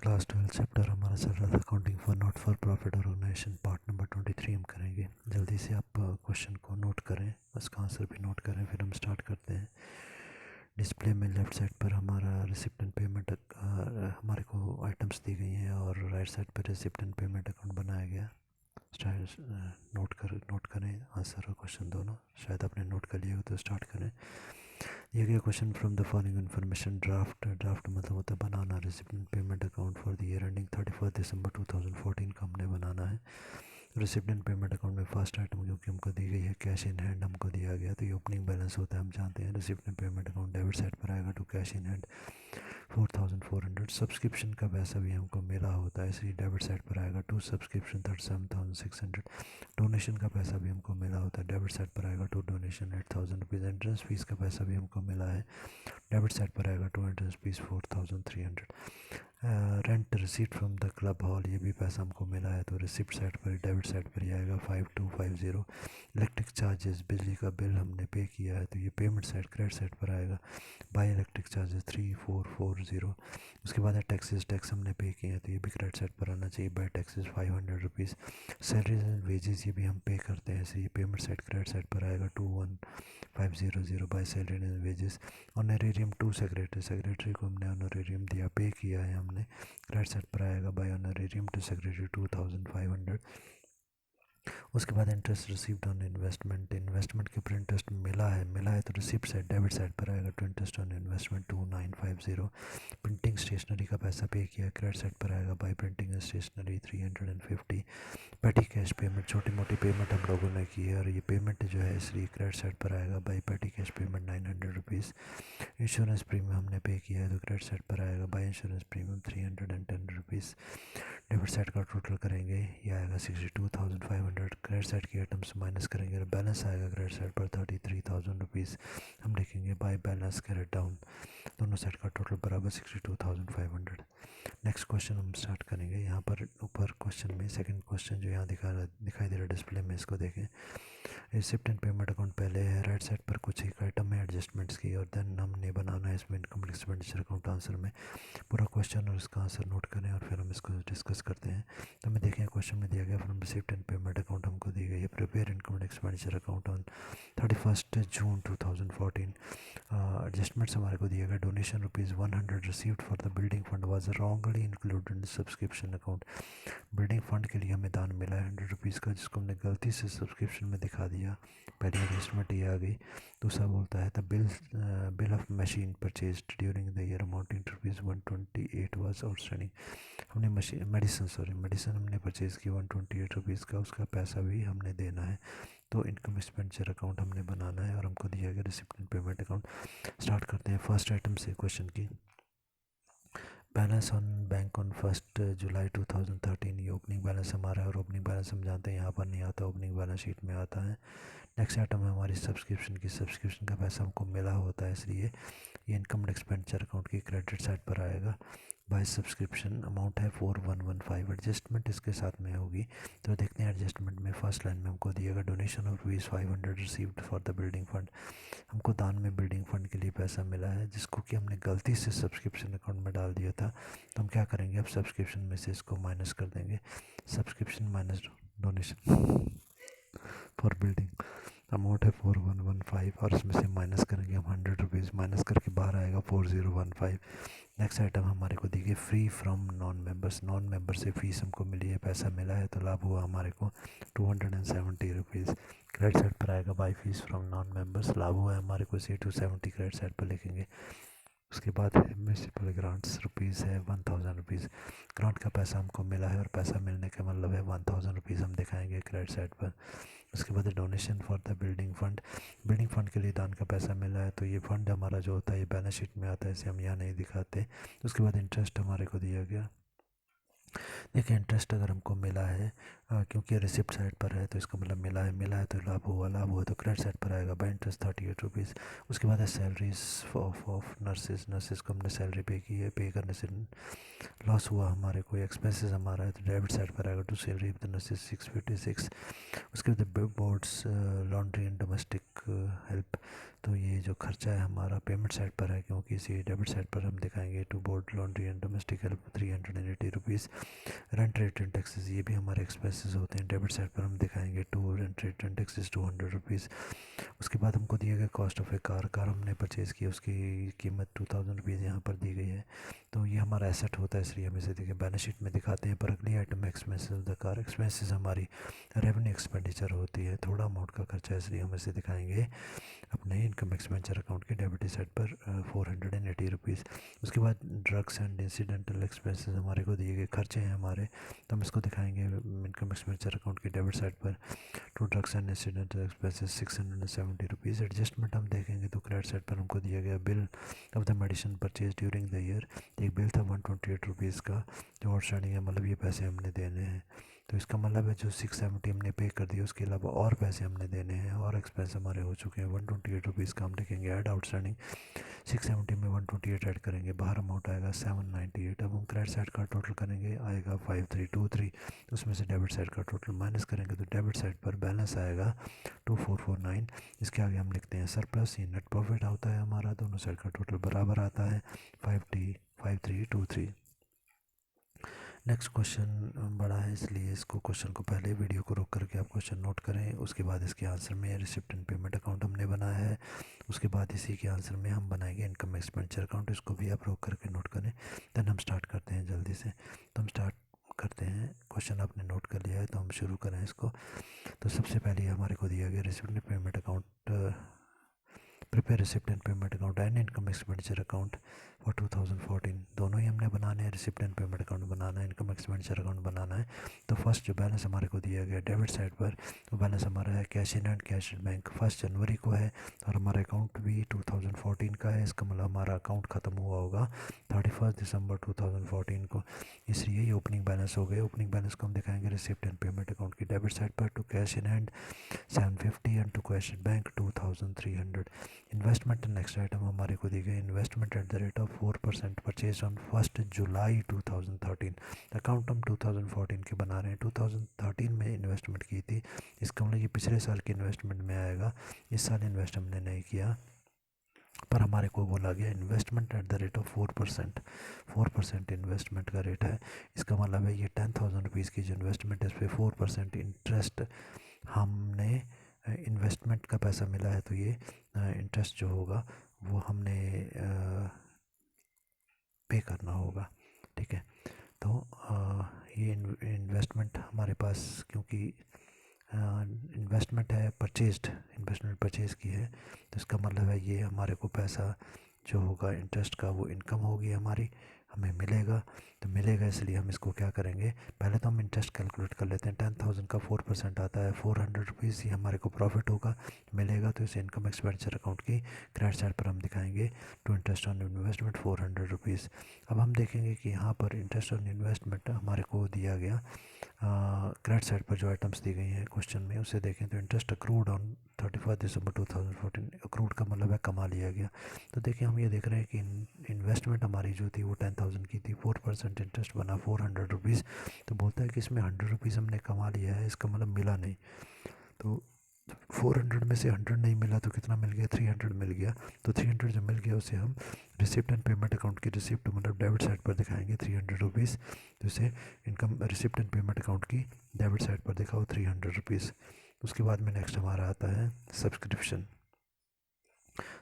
Class 12 chapter हमारा चल रहा था accounting for not for profit organisation part number 23 हम करेंगे। जल्दी से आप क्वेश्चन को नोट करें, उसका आंसर भी नोट करें, फिर हम स्टार्ट करते हैं। डिस्प्ले में लेफ़्ट साइड पर हमारा रिसिप्ट एंड पेमेंट हमारे को आइटम्स दी गई हैं और राइट साइड पर रिसिप्ट एंड पेमेंट अकाउंट बनाया गया। नोट करें आंसर और क्वेश्चन दोनों। शायद आपने नोट कर लिया हो तो स्टार्ट करें। दिया गया question from the following information draft मतलब होता है बनाना। Receipt and payment account for the year ending 31 दिसंबर 2014 का हमने बनाना है। रिसिप्ट एंड पेमेंट अकाउंट में फर्स्ट आइटम क्योंकि हमको दी गई है कैश इन हैंड हमको दिया गया, तो ये ओपनिंग बैलेंस होता है, हम जानते हैं। Receipt and payment account debit side पर आएगा to cash in hand 4400। Subscription का पैसा भी हमको मिला होता है, इसलिए डेबिट साइड पर आएगा टू सब्सक्रिप्शन 37,600। डोनेशन का पैसा भी हमको मिला होता है, डेबिट साइड पर आएगा to donation 8,000 rupees. Entrance fees का पैसा भी हमको मिला है, डेबिट साइड पर आएगा to entrance fees 4,300। Rent receipt from the club hall, ये भी पैसा हमको मिला है, तो रिसिप्ट साइड पर डेबिट साइड पर ही आएगा 5250। इलेक्ट्रिक चार्जेस, बिजली का बिल हमने पे किया है, तो ये पेमेंट साइड क्रेडिट साइड पर आएगा। By electric charges 3440। उसके बाद है टैक्सेस, टैक्स हमने पे किए हैं तो ये भी क्रेडिट साइड पर आना चाहिए। By taxes 500 rupees. Salaries and wages ये भी हम पे करते हैं, इसलिए पेमेंट साइड क्रेडिट साइड पर आएगा 21500 by salary and wages. Honorarium to secretary को हमने ऑनरेरियम दिया, पे किया है हमने, क्रेडिट साइड पर आएगा। By honorarium to secretary 2500। उसके बाद इंटरेस्ट रिसीव्ड ऑन इन्वेस्टमेंट के ऊपर इंटरेस्ट मिला है तो रिसिप्ट साइड डेबिट साइड पर आएगा to interest on investment 2950। Printing stationery का पैसा पे किया, क्रेडिट साइड पर आएगा। By printing stationery 350। Petty cash payment, छोटी मोटी पेमेंट हम लोगों ने की है और ये पेमेंट जो है इसलिए क्रेडिट साइड पर आएगा। बाई पेटी cash payment 900 rupees. Insurance premium हमने पे किया है तो क्रेडिट साइड पर आएगा। By insurance premium 310 rupees. Debit side का टोटल करेंगे ये आएगा 62,500। क्रेडिट साइड की आइटम्स माइनस करेंगे, बैलेंस आएगा क्रेडिट साइड पर 33,000 रुपीज़। हम लिखेंगे बाय बैलेंस कैरेट डाउन, दोनों साइड का टोटल बराबर 62,500। नेक्स्ट क्वेश्चन हम स्टार्ट करेंगे। यहाँ पर ऊपर क्वेश्चन में सेकंड क्वेश्चन जो यहाँ दिखाई दे रहा है डिस्प्ले में, इसको देखें। रिसिप्ट एंड पेमेंट अकाउंट पहले है, राइट साइड पर कुछ एक आइटम है एडजस्टमेंट्स की, और देन हमने बनाना है इसमें इनकम एक्सपेंडिचर अकाउंट। आंसर में पूरा क्वेश्चन और इसका आंसर नोट करें और फिर हम इसको डिस्कस करते हैं। तो हमें देखें क्वेश्चन में दिया गया from receipt and payment account हमको दी गई है prepare income expenditure account on 31 June 2014। Adjustments हमारे को दिया गया donation ₹100 received for the building fund was wrongly included in subscription account. Building fund के लिए हमें दान मिला है 100 रुपीज़ का, जिसको हमने गलती से सब्सक्रिप्शन में दिखा दिया। पहली एडजस्टमेंट ये आ गई। दूसरा बोलता है the bill of machine purchase during the year amounting to ₹128 was outstanding. हमने मेडिसिन हमने परचेज़ की 128 रुपीज़ का, उसका पैसा भी हमने देना है। तो इनकम एक्सपेंडिचर अकाउंट हमने बनाना है और हमको दिया गया receipt and payment account. Start करते हैं फर्स्ट आइटम से क्वेश्चन की। Balance on bank on 1 July 2013, ये ओपनिंग बैलेंस हमारा है और ओपनिंग बैलेंस हम जानते हैं यहाँ पर नहीं आता, ओपनिंग बैलेंस शीट में आता है। नेक्स्ट आइटम है हमारी सब्सक्रिप्शन का पैसा हमको मिला होता है, इसलिए ये इनकम एक्सपेंडिचर अकाउंट की क्रेडिट साइड पर आएगा। बाय सब्सक्रिप्शन अमाउंट है 4115। एडजस्टमेंट इसके साथ में होगी, तो देखते हैं एडजस्टमेंट में फर्स्ट लाइन में हमको दिएगा donation of ₹500 received for the building fund. हमको दान में बिल्डिंग फंड के लिए पैसा मिला है, जिसको कि हमने गलती से सब्सक्रिप्शन अकाउंट में डाल दिया था। तो हम क्या करेंगे, अब सब्सक्रिप्शन में से इसको माइनस कर देंगे। Subscription minus donation for building amount है 4115 और इसमें से माइनस करेंगे हम 100 रुपीज़, माइनस करके बाहर आएगा 4015। नेक्स्ट आइटम हमारे को दी गई फ्री फ्रॉम नॉन मेंबर से फीस हमको मिली है, पैसा मिला है, तो लाभ हुआ हमारे को 270 रुपीज़। क्रेडिट साइड पर आएगा by fees from non members, लाभ हुआ है हमारे को 270 क्रेडिट साइड पर लिखेंगे। उसके बाद म्यूनसिपल ग्रांट्स रुपीज़ है 1000 रुपीज़। ग्रांट का पैसा हमको मिला है और पैसा मिलने का मतलब है 1000 रुपीज़ हम दिखाएंगे क्रेडिट साइड पर। उसके बाद donation for the building fund के लिए दान का पैसा मिला है, तो ये फंड हमारा जो होता है ये बैलेंस शीट में आता है, इसे हम यहाँ नहीं दिखाते। उसके बाद इंटरेस्ट हमारे को दिया गया। देखिए इंटरेस्ट अगर हमको मिला है क्योंकि रिसिप्ट साइड पर है तो इसका मतलब मिला है तो लाभ हुआ तो क्रेडिट साइड पर आएगा बाई इंटरेस्ट 38 रुपीज़। उसके बाद है सैलरीज ऑफ नर्सेज को हमने सैलरी पे की है, पे करने से लॉस हुआ हमारे कोई एक्सपेंसेस हमारा है तो डेबिट साइड पर आएगा टू सेव रीप द 656। उसके बाद boards laundry and domestic help, तो ये जो खर्चा है हमारा पेमेंट साइड पर है, क्योंकि इसी डेबिट साइड पर हम दिखाएंगे to board laundry and domestic help 380 rupees. Rent rate and taxes, ये भी हमारे एक्सपेंसेस होते हैं, डेबिट साइड पर हम दिखाएंगे to rent rate and taxes 200 rupees. उसके बाद हमको दिया गया कॉस्ट ऑफ ए कार हमने परचेज़ की, उसकी कीमत 2000 रुपीज़ यहाँ पर दी गई है। तो ये हमारा एसेट होता है, इसलिए हम इसे देखिए बैलेंस शीट में दिखाते हैं। पर अगली item expenses of the car, expenses हमारी रेवेन्यू एक्सपेंडिचर होती है, थोड़ा अमाउंट का खर्चा है, इसलिए हम इसे दिखाएंगे अपने इनकम एक्सपेंचर अकाउंट के डेबिट साइड पर 480 रुपीज़। उसके बाद ड्रग्स एंड इंसिडेंटल एक्सपेंसेस हमारे को दिए गए खर्चे हैं हमारे, तो हम इसको दिखाएंगे इनकम एक्सपेंचर अकाउंट की डेबिट साइड पर to drugs and incidental expenses 670 rupees. Adjustment हम देखेंगे तो क्रेडिट साइड पर हमको दिया गया bill of the medicine purchase during the year, एक बिल था 128 रुपीज़ का जो आउटस्टैंडिंग है, मतलब ये पैसे हमने देने हैं। तो इसका मतलब है जो 670 हमने पे कर दिया उसके अलावा और पैसे हमने देने हैं और एक्सपेंस हमारे हो चुके हैं 128 रुपीज़ का। हम लिखेंगे ऐड आउटस्टैंडिंग, 670 में 128 ऐड करेंगे, बाहर अमाउंट आएगा 798। अब हम क्रेडिट साइड का टोटल करेंगे, आएगा 5323, उसमें से डेबिट साइड का टोटल माइनस करेंगे तो डेबिट साइड पर बैलेंस आएगा 2449। इसके आगे हम लिखते हैं सरप्लस, ये नेट प्रॉफिट होता है हमारा, दोनों साइड का टोटल बराबर आता है 5323। नेक्स्ट क्वेश्चन बड़ा है, इसलिए इसको क्वेश्चन को पहले वीडियो को रोक करके आप क्वेश्चन नोट करें, उसके बाद इसके आंसर में रिसिप्ट एंड पेमेंट अकाउंट हमने बनाया है, उसके बाद इसी के आंसर में हम बनाएंगे इनकम एक्सपेंडिचर अकाउंट, इसको भी आप रोक करके नोट करें। देन हम स्टार्ट करते हैं जल्दी से, तो हम स्टार्ट करते हैं। क्वेश्चन आपने नोट कर लिया है तो हम शुरू करें इसको। तो सबसे पहले हमारे को दिया गया receipt and payment account, prepare receipt and payment account and income expenditure account for 2014, दोनों ही हमने बनाने हैं, रिसिप्ट एंड पेमेंट अकाउंट बनाना है, इनकम एक्सपेंडिचर अकाउंट बनाना है। तो फर्स्ट जो बैलेंस हमारे को दिया गया डेबिट साइड पर, तो बैलेंस हमारा है cash in and cash in bank, 1 जनवरी को है और हमारा अकाउंट भी 2014 का है, इसका मतलब हमारा अकाउंट ख़त्म हुआ होगा 31 दिसंबर 2014 को, इसलिए ये ओपनिंग बैलेंस हो गए। ओपनिंग बैलेंस को हम दिखाएंगे रिसिप्ट एंड पेमेंट अकाउंट की डेबिट साइड पर to cash in hand 750 and to cash in bank 2300। Investment next item हमारे को दी गई, investment at the rate of 4% purchase on 1 July 2013। Account हम 2014 के बना रहे हैं, 2013 में इन्वेस्टमेंट की थी, इसका मतलब ये पिछले साल के इन्वेस्टमेंट में आएगा, इस साल इन्वेस्ट हमने नहीं किया, पर हमारे को बोला गया investment at the rate of 4% investment का रेट है। इसका मतलब है ये 10,000 रुपीज़ की जो इन्वेस्टमेंट है इस पर 4% इंटरेस्ट हमने, इन्वेस्टमेंट का पैसा मिला है तो ये इंटरेस्ट जो होगा वो हमने पे करना होगा, ठीक है। तो ये इन्वेस्टमेंट हमारे पास, क्योंकि इन्वेस्टमेंट है परचेज्ड, इन्वेस्टमेंट परचेज़ की है, तो इसका मतलब है ये हमारे को पैसा जो होगा इंटरेस्ट का वो इनकम होगी हमारी, हमें मिलेगा। तो मिलेगा इसलिए हम इसको क्या करेंगे, पहले तो हम इंटरेस्ट कैलकुलेट कर लेते हैं। 10,000 का 4% आता है 400 रुपीज़, ये हमारे को प्रॉफिट होगा, मिलेगा। तो इसे इनकम एक्सपेंडिचर अकाउंट की क्रेडिट साइड पर हम दिखाएंगे to interest on investment 400 rupees. अब हम देखेंगे कि यहाँ पर इंटरेस्ट ऑन इन्वेस्टमेंट हमारे को दिया गया, क्रेडिट साइड पर जो आइटम्स दी गई हैं क्वेश्चन में उसे देखें तो इंटरेस्ट अक्रूड ऑन 31 दिसंबर 2014, अक्रूड का मतलब है कमा लिया गया। तो देखिए हम ये देख रहे हैं कि इन्वेस्टमेंट हमारी जो थी वो 10,000 की थी, 4% इंटरेस्ट बना 400 रुपीज़, तो बोलता है कि इसमें 100 रुपीज़ हमने कमा लिया है, इसका मतलब मिला नहीं। तो 400 में से 100 नहीं मिला तो कितना मिल गया, 300 मिल गया। तो 300 जो मिल गया उसे हम रिसिप्ट एंड पेमेंट अकाउंट की रिसिप्ट मतलब डेबिट साइड पर दिखाएंगे 300 रुपीज़, तो इसे income receipt and payment account की डेबिट साइड पर दिखाओ 300 रुपीज़। उसके बाद में नेक्स्ट हमारा आता है सब्सक्रिप्शन।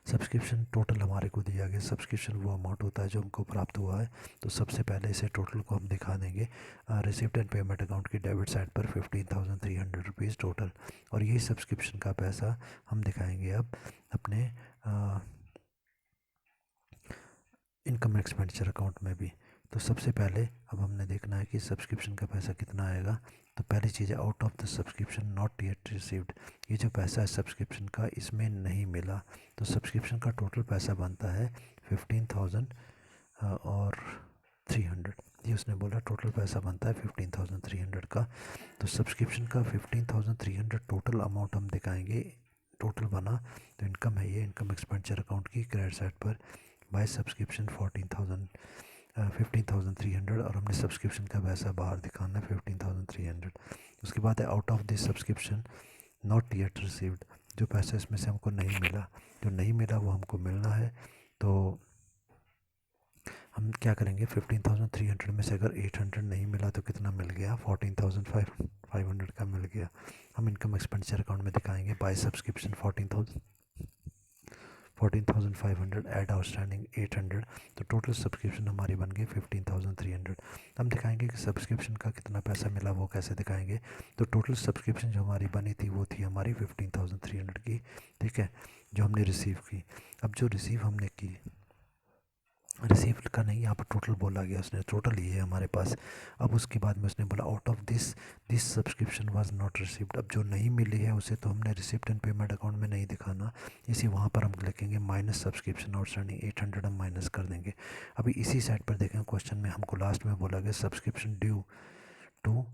सब्सक्रिप्शन टोटल हमारे को दिया गया, सब्सक्रिप्शन वो अमाउंट होता है जो हमको प्राप्त हुआ है। तो सबसे पहले इसे टोटल को हम दिखा देंगे रिसिप्ट एंड पेमेंट अकाउंट की डेबिट साइड पर 15,300 टोटल, और यही सब्सक्रिप्शन का पैसा हम दिखाएंगे अब अपने इनकम एक्सपेंडिचर अकाउंट में भी। तो सबसे पहले अब हमने देखना है कि सब्सक्रिप्शन का पैसा कितना आएगा। तो पहली चीज़ है out of the subscription not yet received, ये जो पैसा है सब्सक्रिप्शन का इसमें नहीं मिला, तो सब्सक्रिप्शन का टोटल पैसा बनता है 15,000 और 300, ये उसने बोला टोटल पैसा बनता है 15,300 का। तो सब्सक्रिप्शन का 15,300 टोटल अमाउंट हम दिखाएंगे, टोटल बना तो इनकम है ये, इनकम एक्सपेंडिचर अकाउंट की क्रेडिट साइड पर बाय सब्सक्रिप्शन 14,000 15,300 और हमने सब्सक्रिप्शन का पैसा बाहर दिखाना है 15,300। उसके बाद है out of this subscription not yet received, जो पैसा इसमें से हमको नहीं मिला, जो नहीं मिला वो हमको मिलना है। तो हम क्या करेंगे, 15,300 में से अगर 800 नहीं मिला तो कितना मिल गया, 14,500 का मिल गया। हम इनकम एक्सपेंडिचर अकाउंट में दिखाएंगे बाय सब्सक्रिप्शन 14,500 एड आउटस्टैंडिंग 800, तो टोटल सब्सक्रिप्शन हमारी बन गई 15,300। हम दिखाएंगे कि सब्सक्रिप्शन का कितना पैसा मिला, वो कैसे दिखाएंगे। तो टोटल सब्सक्रिप्शन जो हमारी बनी थी वो थी हमारी 15,300 की, ठीक है, जो हमने रिसीव की। अब जो रिसीव हमने की, रिसीव का नहीं, यहाँ पर टोटल बोला गया उसने, टोटल ये है हमारे पास। अब उसके बाद में उसने बोला out of this subscription was not received, अब जो नहीं मिली है उसे तो हमने रिसिप्ट एंड पेमेंट अकाउंट में नहीं दिखाना, इसी वहाँ पर हम लिखेंगे माइनस सब्सक्रिप्शन आउटस्टैंडिंग 800, हम माइनस कर देंगे। अभी इसी साइड पर देखें, क्वेश्चन में हमको लास्ट में बोला गया सब्सक्रिप्शन ड्यू टू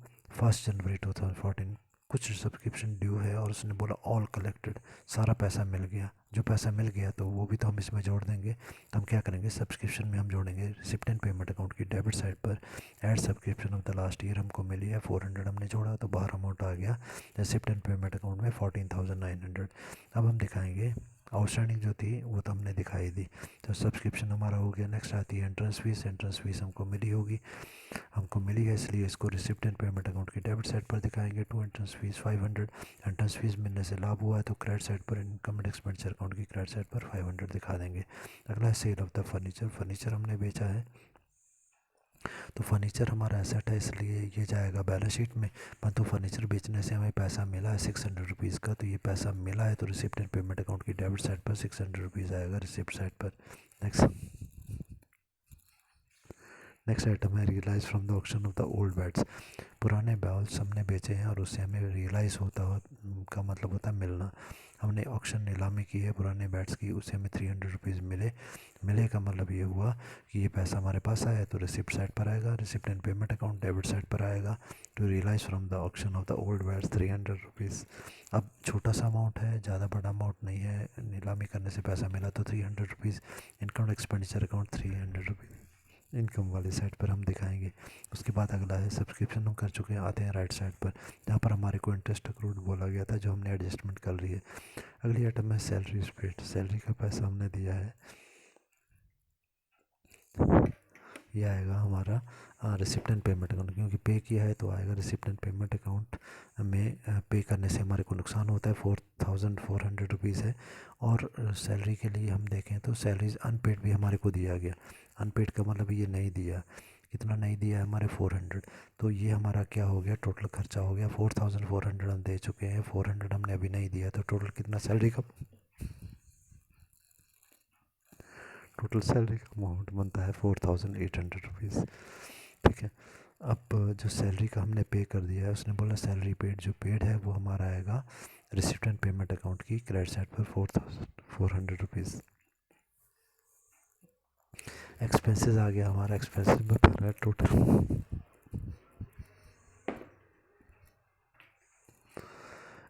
1 जनवरी 2014, कुछ सब्सक्रिप्शन ड्यू है और उसने बोला ऑल कलेक्टेड, सारा पैसा मिल गया। जो पैसा मिल गया तो वो भी तो हम इसमें जोड़ देंगे। तो हम क्या करेंगे, सब्सक्रिप्शन में हम जोड़ेंगे रिसिप्ट एंड पेमेंट अकाउंट की डेबिट साइड पर add subscription of the last year हमको मिली है 400, हमने जोड़ा तो बाहर अमाउंट आ गया रिसिप्ट एंड पेमेंट अकाउंट में 14,900। अब हम दिखाएंगे आउटस्टैंडिंग जो थी वो तो हमने दिखाई दी, तो सब्सक्रिप्शन हमारा हो गया। नेक्स्ट आती है एंट्रेंस फीस, एंट्रेंस फीस हमको मिली होगी, हमको मिली है, इसलिए इसको रिसिप्ट एंड पेमेंट अकाउंट की डेबिट साइड पर दिखाएंगे। To entrance fees 500, entrance fees मिलने से लाभ हुआ है तो क्रेडिट साइड पर इनकम एंड एक्सपेंडिचर अकाउंट की क्रेडिट साइड पर 500 दिखा देंगे। अगला है sale of the furniture, furniture हमने बेचा है तो फर्नीचर हमारा एसेट है, इसलिए ये जाएगा बैलेंस शीट में। परंतु फर्नीचर बेचने से हमें पैसा मिला है 600 रुपीज़ का, तो ये पैसा मिला है तो रिसिप्ट एंड पेमेंट अकाउंट की डेबिट साइड पर 600 रुपीज़ आएगा रिसिप्ट साइड पर। नेक्स्ट आइटम है realise from the auction of the old bats, पुराने बॉल्स हमने बेचे हैं और उससे हमें रियलाइज़ होता का मतलब होता है मिलना। हमने ऑक्शन नीलामी की है पुराने बैट्स की, उससे हमें 300 रुपीज़ मिले का मतलब ये हुआ कि ये पैसा हमारे पास आया तो रिसिप्ट साइड पर आएगा, receipt and payment account debit side पर आएगा। To realise from the auction of the old bats 300 rupees. अब छोटा सा अमाउंट है, ज़्यादा बड़ा अमाउंट नहीं है, नीलामी करने से पैसा मिला तो 300 rupees. Income expenditure account 300 rupees income वाली साइड पर हम दिखाएंगे। उसके बाद अगला है सब्सक्रिप्शन हम कर चुके हैं, आते हैं राइट साइड पर जहाँ पर हमारे को इंटरेस्ट अक्रूड बोला गया था जो हमने एडजस्टमेंट कर ली है। अगली आइटम है सैलरी पेड, सैलरी का पैसा हमने दिया है, ये आएगा हमारा रिसिप्ट एंड पेमेंट अकाउंट, क्योंकि पे किया है तो आएगा रिसिप्ट एंड पेमेंट अकाउंट में। पे करने से हमारे को नुकसान होता है, 4,400 रुपीज़ है। और सैलरी के लिए हम देखें तो सैलरीज अनपेड भी हमारे को दिया गया, अनपेड का मतलब ये नहीं दिया, कितना नहीं दिया है हमारे 400, तो ये हमारा क्या हो गया, टोटल खर्चा हो गया 4,400 हम दे चुके हैं, 400 हमने अभी नहीं दिया, तो टोटल कितना सैलरी का अमाउंट बनता है 4,800 रुपीज़, ठीक है। अब जो सैलरी का हमने पे कर दिया है, उसने बोला सैलरी पेड, जो पेड है वो हमारा आएगा रिसिप्ट एंड पेमेंट अकाउंट की क्रेडिट साइड पर 4,400 रुपीज़। एक्सपेंसेस आ गया हमारा, एक्सपेंसेस में भर रहा है total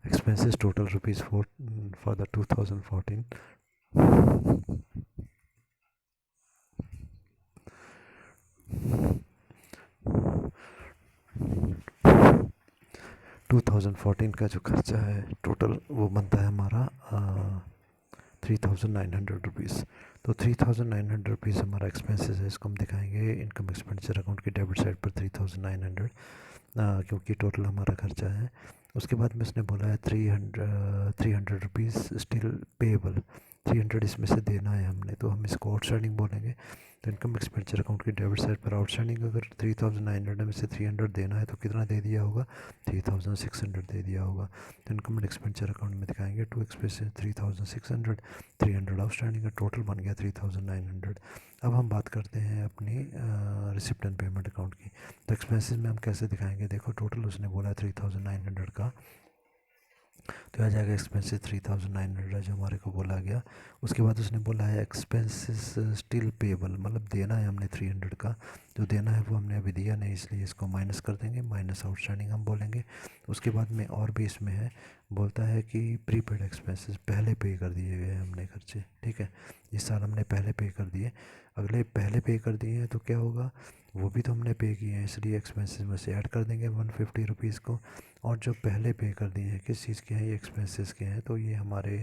expenses total rupees 4 for the 2014 2014 का जो खर्चा है टोटल वो बनता है हमारा 3,900 रुपीज़। तो 3,900 रुपीज़ हमारा एक्सपेंसेस है, इसको हम दिखाएंगे इनकम एक्सपेंडिचर अकाउंट की डेबिट साइड पर 3,900, क्योंकि टोटल हमारा खर्चा है। उसके बाद में उसने बोला है 300 रुपीज़ स्टिल पेएबल, 300 इसमें से देना है हमने, तो हम इसको आउटस्टैंडिंग बोलेंगे। तो इनकम एक्सपेंडिचर अकाउंट की डेबिट साइड पर आउटस्टैंडिंग अगर 3,900 में से 300 देना है तो कितना दे दिया होगा, 3,600 दे दिया होगा। तो इनकम एंड एक्सपेंडिचर अकाउंट में दिखाएंगे टू एक्सपेंसेस 3,600, 300 आउटस्टैंडिंग का टोटल बन गया 3,900। अब हम बात करते हैं अपनी रिसिप्ट एंड पेमेंट अकाउंट की। तो एक्सपेंसेस में हम कैसे दिखाएंगे, देखो टोटल उसने बोला 3,900 का, तो आ जाएगा एक्सपेंसेस 3,900 जो हमारे को बोला गया। उसके बाद उसने बोला है एक्सपेंसेस स्टिल पेबल, मतलब देना है हमने 300 का, जो देना है वो हमने अभी दिया नहीं, इसलिए इसको माइनस कर देंगे, माइनस आउटस्टैंडिंग हम बोलेंगे। उसके बाद में और भी इसमें है बोलता है कि प्रीपेड एक्सपेंसेस, पहले पे कर दिए गए हैं हमने खर्चे, ठीक है, इस साल हमने पहले पे कर दिए, अगले पहले पे कर दिए हैं तो क्या होगा, वो भी तो हमने पे किए हैं, इसलिए एक्सपेंसेस में से ऐड कर देंगे 150 रुपीज़ को। और जो पहले पे कर दिए हैं किस चीज़ के हैं, ये एक्सपेंसेस के हैं, तो ये हमारे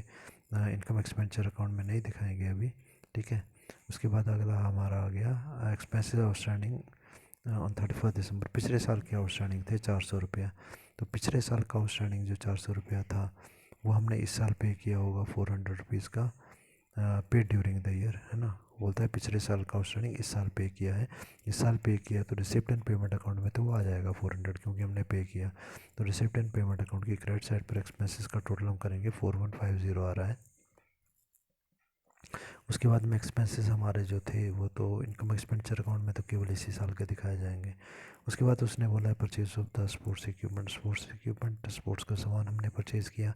इनकम एक्सपेंडिचर अकाउंट में नहीं दिखाएंगे अभी, ठीक है। उसके बाद अगला हमारा आ गया एक्सपेंसेस आउटस्टैंडिंग ऑन 31 दिसंबर। पिछले साल के आउटस्टैंडिंग थे 400 रुपया, तो पिछले साल का आउटस्टैंडिंग जो 400 रुपया था वो हमने इस साल पे किया होगा 400 रुपीज़ का, पे ड्यूरिंग द ईयर, है ना। बोलता है पिछले साल का आउटस्टैंडिंग इस साल पे किया है, इस साल पे किया तो रिसिप्ट एंड पेमेंट अकाउंट में तो वो आ जाएगा 400, क्योंकि हमने पे किया। तो रिसिप्ट एंड पेमेंट अकाउंट की क्रेडिट साइड पर एक्सपेंसेस का टोटल हम करेंगे 4150 आ रहा है। उसके बाद में एक्सपेंसेस हमारे जो थे वो तो इनकम एक्सपेंडिचर अकाउंट में तो केवल इसी साल के दिखाए जाएंगे। उसके बाद उसने बोला है purchase of the sports equipment, sports का सामान हमने परचेज़ किया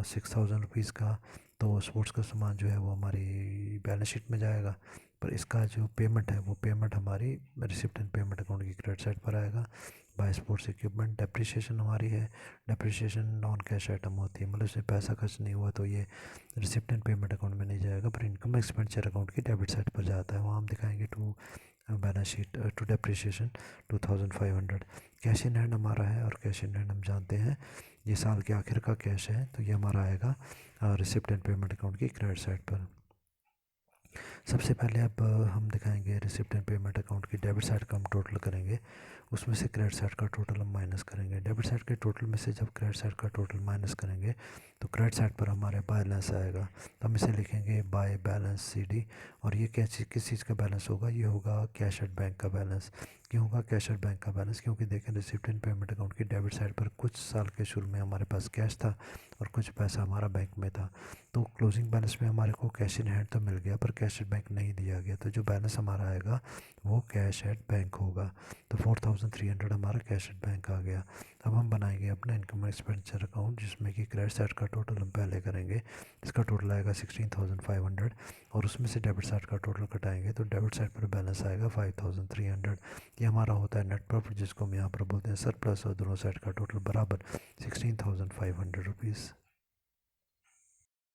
6000 रुपीज़ का। तो स्पोर्ट्स का सामान जो है वो हमारी बैलेंस शीट में जाएगा, पर इसका जो पेमेंट है वो पेमेंट हमारी रिसिप्ट एंड पेमेंट अकाउंट की क्रेडिट साइड पर आएगा। बाय स्पोर्ट्स इक्विपमेंट डेप्रिसिएशन हमारी है, डेप्रिसिएशन नॉन कैश आइटम होती है, मतलब इसमें पैसा खर्च नहीं हुआ तो ये रिसिप्ट एंड पेमेंट अकाउंट में नहीं जाएगा, पर इनकम एक्सपेंडिचर अकाउंट की डेबिट साइड पर जाता है, वहाँ हम दिखाएंगे to balance sheet to depreciation 2500। Cash in hand हमारा है, और कैश इन हैंड हम जानते हैं ये साल के आखिर का कैश है, तो ये हमारा आएगा रिसिप्ट एंड पेमेंट अकाउंट की क्रेडिट साइड पर। सबसे पहले अब हम दिखाएंगे रिसिप्ट एंड पेमेंट अकाउंट की डेबिट साइड का हम टोटल करेंगे, उसमें से क्रेडिट साइड का टोटल हम माइनस करेंगे। डेबिट साइड के टोटल में से जब क्रेडिट साइड का टोटल माइनस करेंगे तो क्रेडिट साइड पर हमारे बैलेंस आएगा, तो हम इसे लिखेंगे बाय बैलेंस CD। और ये क्या चीज़, किस चीज़ का बैलेंस होगा, ये होगा कैश एट बैंक का बैलेंस। क्यों होगा कैश एट बैंक का बैलेंस, क्योंकि देखें रिसिप्ट एंड पेमेंट अकाउंट की डेबिट साइड पर कुछ साल के शुरू में हमारे पास कैश था और कुछ पैसा हमारा बैंक में था, तो क्लोजिंग बैलेंस में हमारे को कैश इन हैंड तो मिल गया पर कैश एट बैंक नहीं दिया गया, तो जो बैलेंस हमारा आएगा वो कैश एट बैंक होगा। तो 4300 हमारा कैश एट बैंक आ गया। अब हम बनाएंगे अपना इनकम एक्सपेंडिचर अकाउंट, जिसमें कि क्रेडिट साइड का टोटल हम पहले करेंगे, इसका टोटल आएगा 16500, और उसमें से डेबिट साइड का टोटल कटाएंगे तो डेबिट साइड पर बैलेंस आएगा 5300। ये हमारा होता है नेट प्रॉफिट, जिसको हम यहाँ पर बोलते हैं सरप्लस, और दोनों साइड का टोटल बराबर 16500 रुपीज़।